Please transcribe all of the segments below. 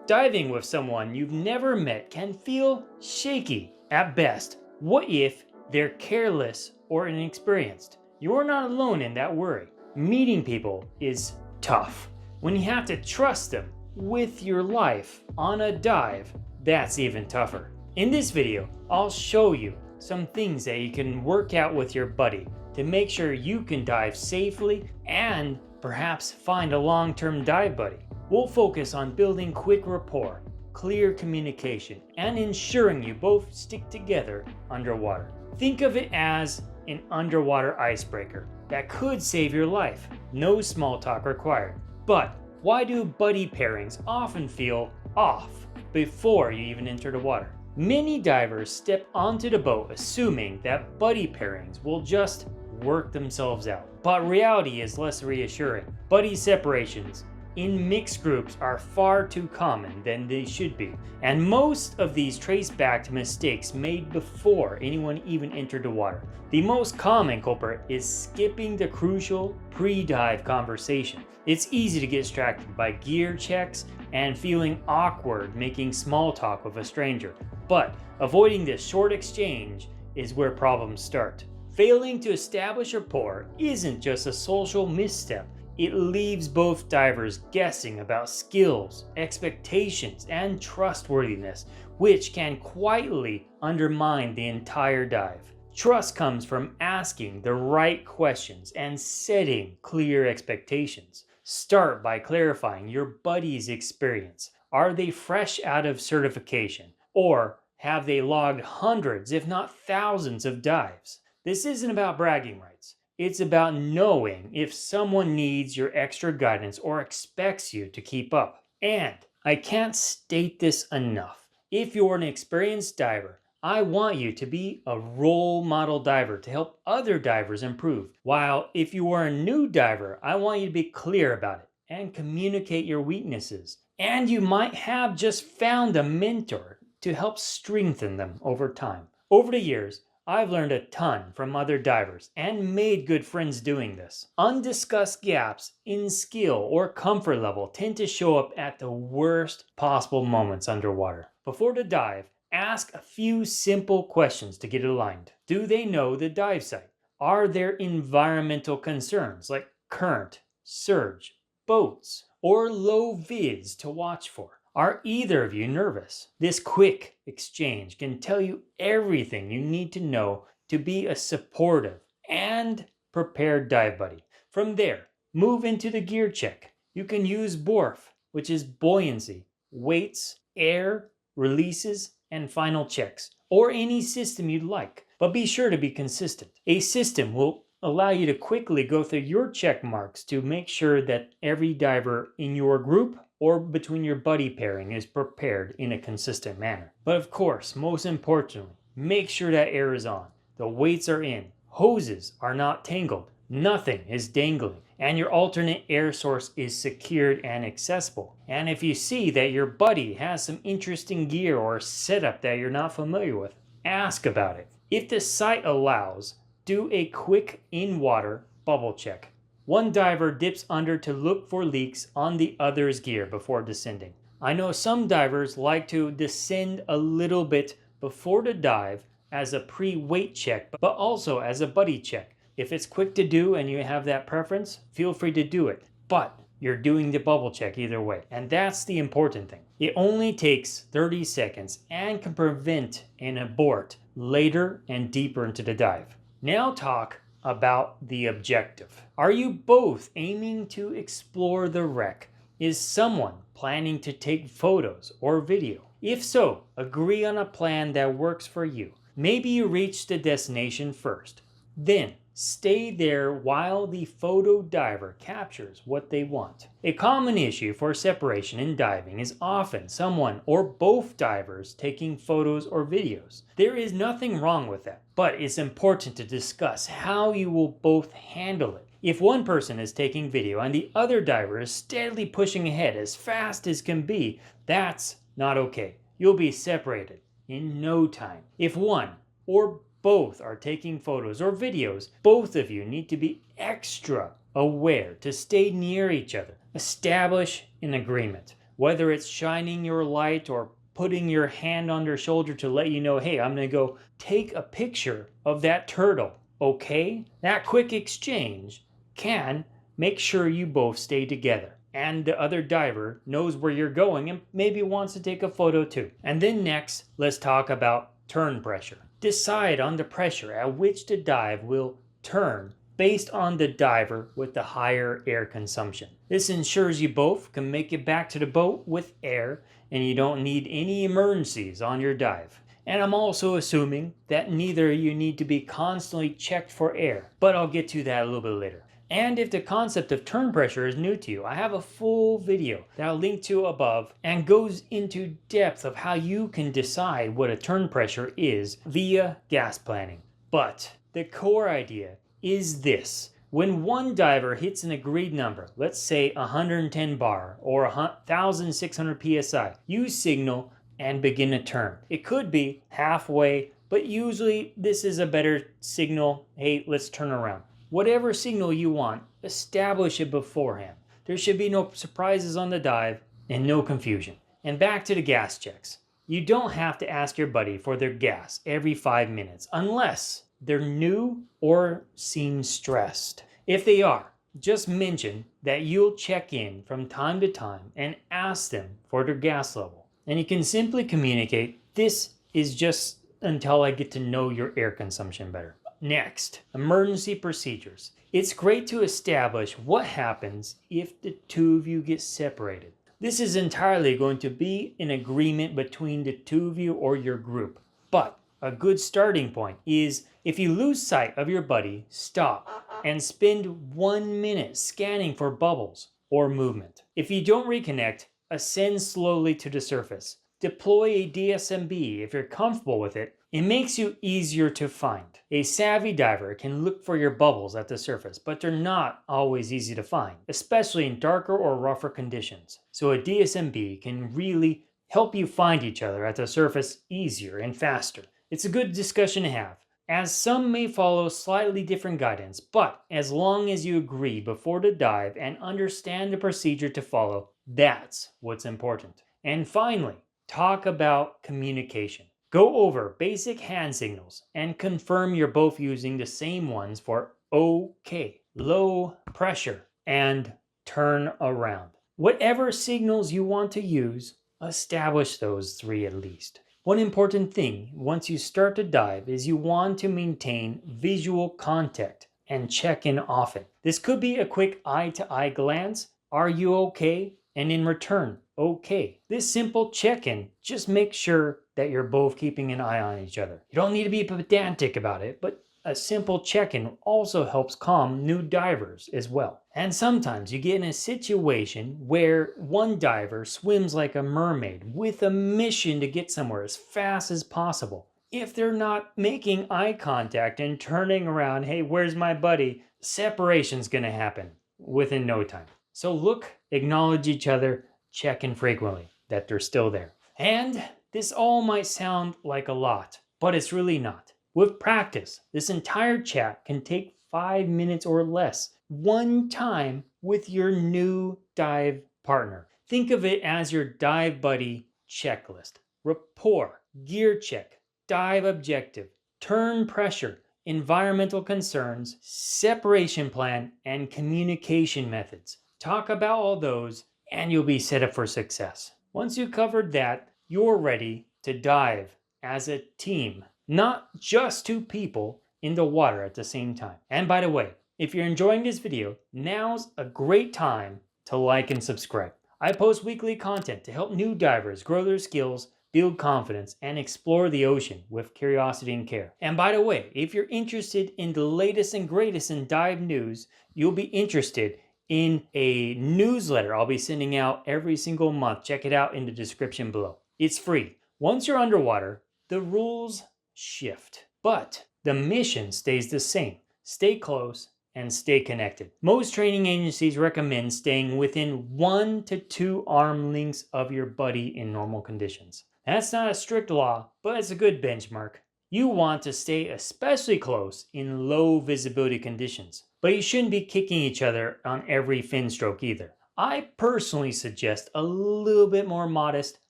Diving with someone you've never met can feel shaky at best. What if they're careless or inexperienced? You're not alone in that worry. Meeting people is tough. When you have to trust them with your life on a dive, that's even tougher. In this video, I'll show you some things that you can work out with your buddy to make sure you can dive safely and perhaps find a long-term dive buddy. We'll focus on building quick rapport, clear communication, and ensuring you both stick together underwater. Think of it as an underwater icebreaker that could save your life. No small talk required. But why do buddy pairings often feel off before you even enter the water? Many divers step onto the boat assuming that buddy pairings will just work themselves out. But reality is less reassuring. Buddy separations in mixed groups are far too common than they should be, and most of these trace back to mistakes made before anyone even entered the water. The most common culprit is skipping the crucial pre-dive conversation. It's easy to get distracted by gear checks and feeling awkward making small talk with a stranger, but avoiding this short exchange is where problems start. Failing to establish rapport isn't just a social misstep. It leaves both divers guessing about skills, expectations, and trustworthiness, which can quietly undermine the entire dive. Trust comes from asking the right questions and setting clear expectations. Start by clarifying your buddy's experience. Are they fresh out of certification, or have they logged hundreds, if not thousands, of dives? This isn't about bragging rights. It's about knowing if someone needs your extra guidance or expects you to keep up. And I can't state this enough. If you're an experienced diver, I want you to be a role model diver to help other divers improve. While if you are a new diver, I want you to be clear about it and communicate your weaknesses. And you might have just found a mentor to help strengthen them over time. Over the years, I've learned a ton from other divers and made good friends doing this. Undiscussed gaps in skill or comfort level tend to show up at the worst possible moments underwater. Before the dive, ask a few simple questions to get aligned. Do they know the dive site? Are there environmental concerns like current, surge, boats, or low vids to watch for? Are either of you nervous? This quick exchange can tell you everything you need to know to be a supportive and prepared dive buddy. From there, move into the gear check. You can use BORF, which is buoyancy, weights, air, releases, and final checks, or any system you'd like. But be sure to be consistent. A system will allow you to quickly go through your check marks to make sure that every diver in your group or between your buddy pairing is prepared in a consistent manner. But of course, most importantly, make sure that air is on, the weights are in, hoses are not tangled, nothing is dangling, and your alternate air source is secured and accessible. And if you see that your buddy has some interesting gear or setup that you're not familiar with, ask about it. If the site allows, do a quick in-water bubble check. One diver dips under to look for leaks on the other's gear before descending. I know some divers like to descend a little bit before the dive as a pre-weight check, but also as a buddy check. If it's quick to do and you have that preference, feel free to do it. But you're doing the bubble check either way, and that's the important thing. It only takes 30 seconds and can prevent an abort later and deeper into the dive. Now talk about the objective. Are you both aiming to explore the wreck? Is someone planning to take photos or video? If so, agree on a plan that works for you. Maybe you reach the destination first. Then stay there while the photo diver captures what they want. A common issue for separation in diving is often someone or both divers taking photos or videos. There is nothing wrong with that, but it's important to discuss how you will both handle it. If one person is taking video and the other diver is steadily pushing ahead as fast as can be, that's not okay. You'll be separated in no time. If one or both are taking photos or videos, both of you need to be extra aware to stay near each other. Establish an agreement. whether it's shining your light or putting your hand on their shoulder to let you know, hey, I'm gonna go take a picture of that turtle, okay? That quick exchange can make sure you both stay together and the other diver knows where you're going and maybe wants to take a photo too. And then next, let's talk about turn pressure. Decide on the pressure at which the dive will turn based on the diver with the higher air consumption. This ensures you both can make it back to the boat with air and you don't need any emergencies on your dive. And I'm also assuming that neither of you need to be constantly checked for air, but I'll get to that a little bit later. And if the concept of turn pressure is new to you, I have a full video that I'll link to above and goes into depth of how you can decide what a turn pressure is via gas planning. But the core idea is this. When one diver hits an agreed number, let's say 110 bar or 1,600 psi, you signal and begin a turn. It could be halfway, but usually this is a better signal. Hey, let's turn around. Whatever signal you want, establish it beforehand. There should be no surprises on the dive and no confusion. And back to the gas checks. You don't have to ask your buddy for their gas every 5 minutes unless they're new or seem stressed. If they are, just mention that you'll check in from time to time and ask them for their gas level. And you can simply communicate, this is just until I get to know your air consumption better. Next, emergency procedures. It's great to establish what happens if the two of you get separated. This is entirely going to be an agreement between the two of you or your group. But a good starting point is if you lose sight of your buddy, stop and spend 1 minute scanning for bubbles or movement. If you don't reconnect, ascend slowly to the surface. Deploy a DSMB if you're comfortable with it. It makes you easier to find. A savvy diver can look for your bubbles at the surface, but they're not always easy to find, especially in darker or rougher conditions. So a DSMB can really help you find each other at the surface easier and faster. It's a good discussion to have, as some may follow slightly different guidance, but as long as you agree before the dive and understand the procedure to follow, that's what's important. And finally, talk about communication. Go over basic hand signals and confirm you're both using the same ones for OK, low pressure, and turn around. Whatever signals you want to use, establish those three at least. One important thing once you start to dive is you want to maintain visual contact and check in often. This could be a quick eye-to-eye glance. Are you okay? And in return, okay. This simple check-in just makes sure that you're both keeping an eye on each other. You don't need to be pedantic about it, but a simple check-in also helps calm new divers as well. And sometimes you get in a situation where one diver swims like a mermaid with a mission to get somewhere as fast as possible. If they're not making eye contact and turning around, hey, where's my buddy? Separation's gonna happen within no time. So look, acknowledge each other, check in frequently that they're still there. And this all might sound like a lot, but it's really not. With practice, this entire chat can take 5 minutes or less, one time with your new dive partner. Think of it as your dive buddy checklist. Rapport, gear check, dive objective, turn pressure, environmental concerns, separation plan, and communication methods. Talk about all those and you'll be set up for success. Once you've covered that, you're ready to dive as a team, not just two people in the water at the same time. And by the way, if you're enjoying this video, now's a great time to like and subscribe. I post weekly content to help new divers grow their skills, build confidence, and explore the ocean with curiosity and care. And by the way, if you're interested in the latest and greatest in dive news, you'll be interested in a newsletter I'll be sending out every single month. Check it out in the description below. It's free. Once you're underwater, the rules shift, but the mission stays the same. Stay close and stay connected. Most training agencies recommend staying within 1 to 2 arm lengths of your buddy in normal conditions. That's not a strict law, but it's a good benchmark. You want to stay especially close in low visibility conditions, but you shouldn't be kicking each other on every fin stroke either. I personally suggest a little bit more modest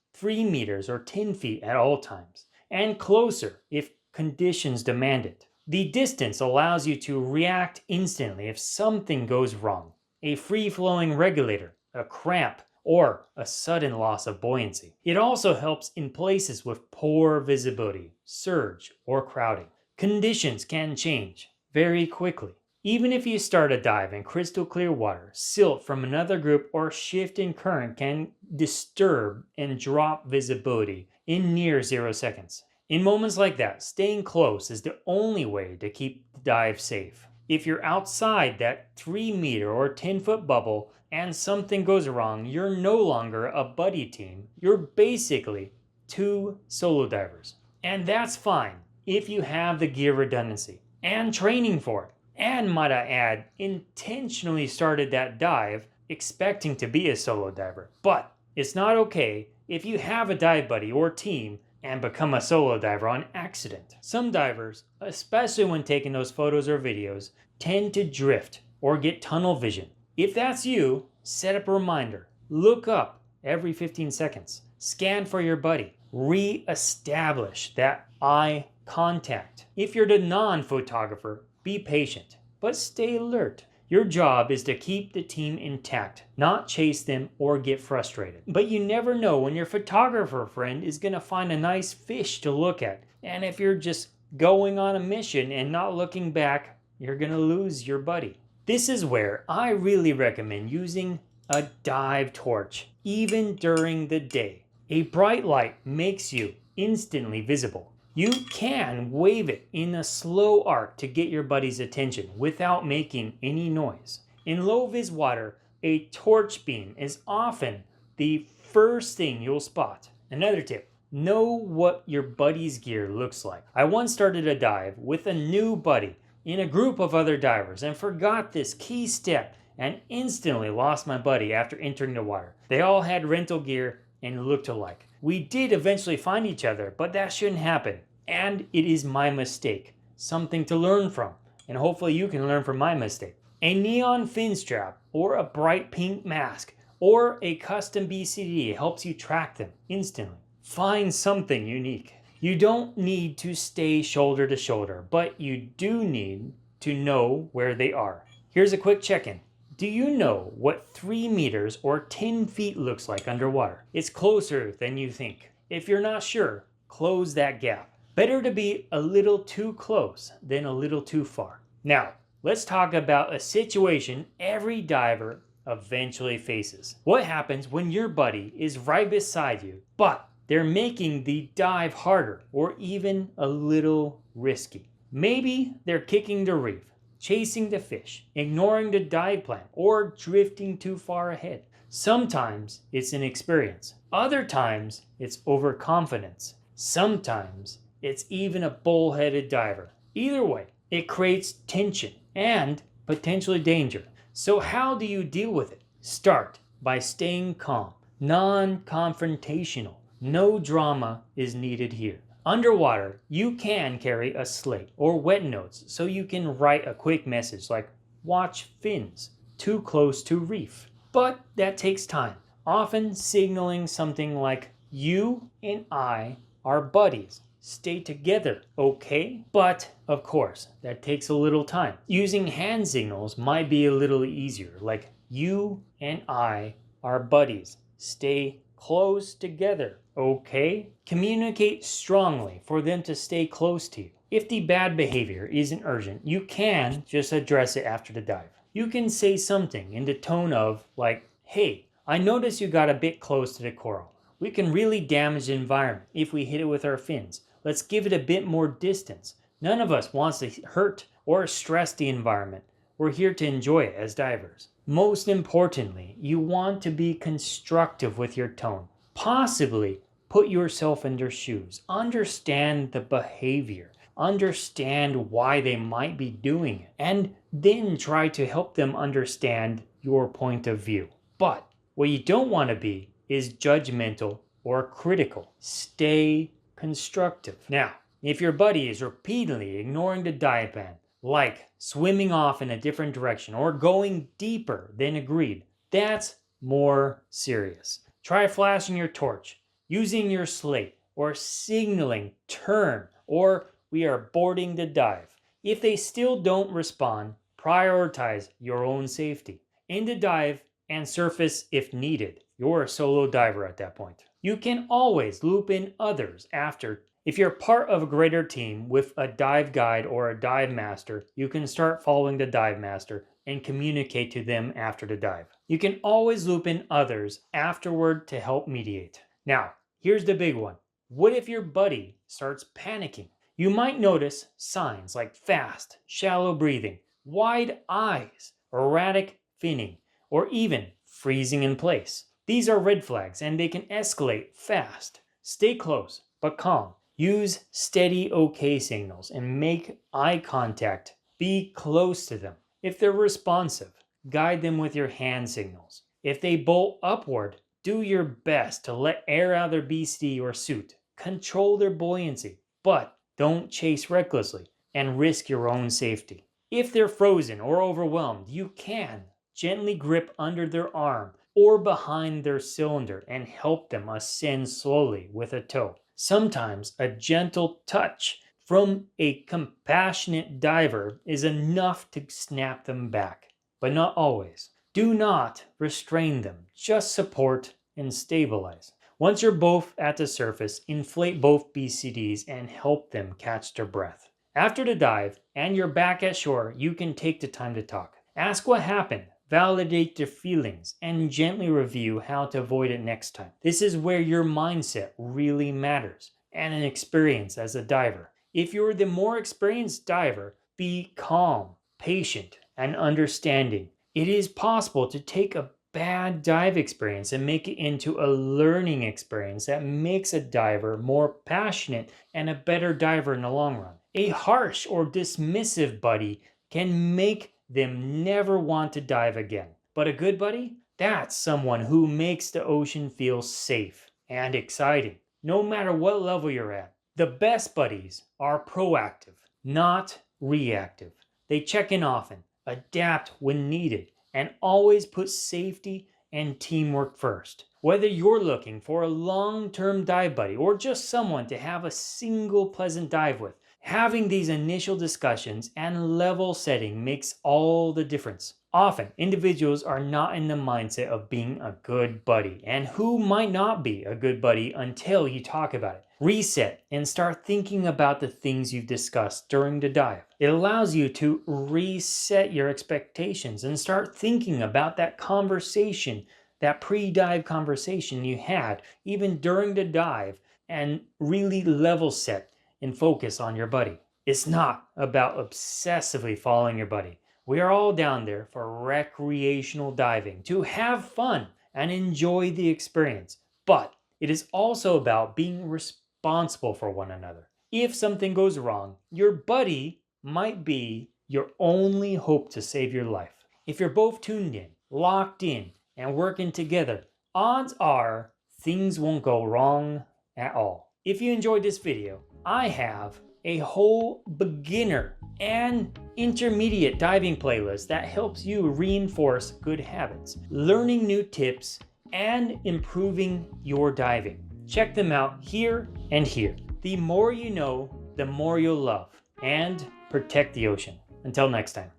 3 meters or 10 feet at all times, and closer if conditions demand it. The distance allows you to react instantly if something goes wrong, a free-flowing regulator, a cramp, or a sudden loss of buoyancy. It also helps in places with poor visibility, surge, or crowding. Conditions can change very quickly. Even if you start a dive in crystal clear water, silt from another group or shift in current can disturb and drop visibility in near 0 seconds. In moments like that, staying close is the only way to keep the dive safe. If you're outside that 3 meter or 10-foot bubble and something goes wrong, you're no longer a buddy team. You're basically two solo divers. And that's fine if you have the gear redundancy and training for it. And might I add, intentionally started that dive expecting to be a solo diver. But it's not okay if you have a dive buddy or team and become a solo diver on accident. Some divers, especially when taking those photos or videos, tend to drift or get tunnel vision. If that's you, set up a reminder. Look up every 15 seconds. Scan for your buddy. Re-establish that eye contact. If you're the non-photographer, be patient, but stay alert. Your job is to keep the team intact, not chase them or get frustrated. But you never know when your photographer friend is going to find a nice fish to look at. And if you're just going on a mission and not looking back, you're going to lose your buddy. This is where I really recommend using a dive torch, even during the day. A bright light makes you instantly visible. You can wave it in a slow arc to get your buddy's attention without making any noise. In low-vis water, a torch beam is often the first thing you'll spot. Another tip, know what your buddy's gear looks like. I once started a dive with a new buddy in a group of other divers and forgot this key step and instantly lost my buddy after entering the water. They all had rental gear and looked alike. We did eventually find each other, but that shouldn't happen. And it is my mistake. Something to learn from. And hopefully you can learn from my mistake. A neon fin strap or a bright pink mask or a custom BCD helps you track them instantly. Find something unique. You don't need to stay shoulder to shoulder, but you do need to know where they are. Here's a quick check-in. Do you know what 3 meters or 10 feet looks like underwater? It's closer than you think. If you're not sure, close that gap. Better to be a little too close than a little too far. Now, let's talk about a situation every diver eventually faces. What happens when your buddy is right beside you, but they're making the dive harder or even a little risky? Maybe they're kicking the reef, chasing the fish, ignoring the dive plan, or drifting too far ahead. Sometimes it's inexperience. Other times it's overconfidence. Sometimes it's even a bullheaded diver. Either way, it creates tension and potentially danger. So how do you deal with it? Start by staying calm, non-confrontational. No drama is needed here. Underwater, you can carry a slate or wet notes so you can write a quick message like, watch fins, too close to reef. But that takes time, often signaling something like, you and I are buddies. Stay together, okay? But, of course, that takes a little time. Using hand signals might be a little easier, like, you and I are buddies. Stay close together, okay? Communicate strongly for them to stay close to you. If the bad behavior isn't urgent, you can just address it after the dive. You can say something in the tone of, like, hey, I noticed you got a bit close to the coral. We can really damage the environment if we hit it with our fins. Let's give it a bit more distance. None of us wants to hurt or stress the environment. We're here to enjoy it as divers. Most importantly, you want to be constructive with your tone. Possibly put yourself in their shoes. Understand the behavior. Understand why they might be doing it. And then try to help them understand your point of view. But what you don't want to be is judgmental or critical. Stay constructive. Now, if your buddy is repeatedly ignoring the dive plan, like swimming off in a different direction or going deeper than agreed, that's more serious. Try flashing your torch, using your slate, or signaling turn, or we are boarding the dive. If they still don't respond, prioritize your own safety. End the dive and surface if needed. You're a solo diver at that point. You can always loop in others after. If you're part of a greater team with a dive guide or a dive master, you can start following the dive master and communicate to them after the dive. You can always loop in others afterward to help mediate. Now, here's the big one. What if your buddy starts panicking? You might notice signs like fast, shallow breathing, wide eyes, erratic finning, or even freezing in place. These are red flags and they can escalate fast. Stay close but calm. Use steady OK signals and make eye contact. Be close to them. If they're responsive, guide them with your hand signals. If they bolt upward, do your best to let air out of their BCD or suit. Control their buoyancy, but don't chase recklessly and risk your own safety. If they're frozen or overwhelmed, you can gently grip under their arm or behind their cylinder and help them ascend slowly with a toe. Sometimes a gentle touch from a compassionate diver is enough to snap them back, but not always. Do not restrain them, just support and stabilize. Once you're both at the surface, inflate both BCDs and help them catch their breath. After the dive and you're back at shore, you can take the time to talk. Ask what happened, validate their feelings, and gently review how to avoid it next time. This is where your mindset really matters and an experience as a diver. If you're the more experienced diver, be calm, patient, and understanding. It is possible to take a bad dive experience and make it into a learning experience that makes a diver more passionate and a better diver in the long run. A harsh or dismissive buddy can make them never want to dive again. But a good buddy? That's someone who makes the ocean feel safe and exciting, no matter what level you're at. The best buddies are proactive, not reactive. They check in often, adapt when needed, and always put safety and teamwork first. Whether you're looking for a long-term dive buddy or just someone to have a single pleasant dive with, having these initial discussions and level setting makes all the difference. Often, individuals are not in the mindset of being a good buddy, and who might not be a good buddy until you talk about it. Reset and start thinking about the things you've discussed during the dive. It allows you to reset your expectations and start thinking about that conversation, that pre-dive conversation you had even during the dive, and really level set and focus on your buddy. It's not about obsessively following your buddy. We are all down there for recreational diving, to have fun and enjoy the experience. But it is also about being responsible for one another. If something goes wrong, your buddy might be your only hope to save your life. If you're both tuned in, locked in, and working together, odds are things won't go wrong at all. If you enjoyed this video, I have a whole beginner and intermediate diving playlist that helps you reinforce good habits, learning new tips, and improving your diving. Check them out here and here. The more you know, the more you'll love and protect the ocean. Until next time.